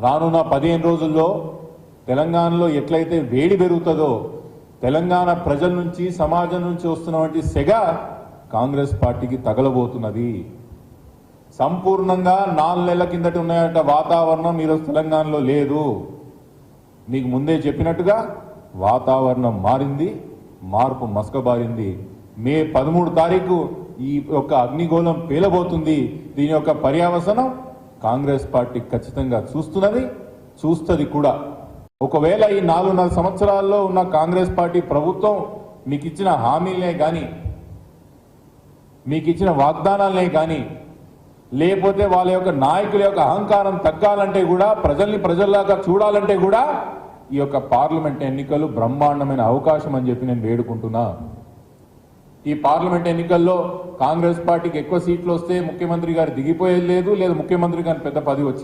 రానున్న 15 రోజుల్లో తెలంగాణలో ఎట్లయితే వేడి పెరుగుతుందో తెలంగాణ ప్రజల నుంచి సమాజం నుంచి వస్తున్నటువంటి సెగ కాంగ్రెస్ పార్టీకి తగలబోతున్నది. సంపూర్ణంగా 4 నెలల కిందట ఉన్నంత వాతావరణం ఈరోజు తెలంగాణలో లేదు. మీకు ముందే చెప్పినట్టుగా వాతావరణం మారింది, మార్పు మసకబారింది. మే 13 తారీఖు ఈ యొక్క అగ్నిగోళం పేలబోతుంది. దీని యొక్క పర్యవసనం కాంగ్రెస్ పార్టీ ఖచ్చితంగా చూస్తుంది కూడా. ఒకవేళ ఈ 4.5 సంవత్సరాల్లో ఉన్న కాంగ్రెస్ పార్టీ ప్రభుత్వం మీకు ఇచ్చిన హామీలనే కానీ, మీకు ఇచ్చిన వాగ్దానాలనే కానీ, లేకపోతే వాళ్ళ యొక్క నాయకుల యొక్క అహంకారం తగ్గాలంటే కూడా, ప్రజల్ని ప్రజల్లాగా చూడాలంటే కూడా ఈ యొక్క పార్లమెంట్ ఎన్నికలు బ్రహ్మాండమైన అవకాశం అని చెప్పి నేను వేడుకుంటున్నా. ఈ పార్లమెంట్ ఎన్నికల్లో కాంగ్రెస్ పార్టీకి ఎక్కువ సీట్లు వస్తే ముఖ్యమంత్రి గారు దిగిపోయేది లేదు, లేదా ముఖ్యమంత్రి గారికి పెద్ద పదవి వచ్చేది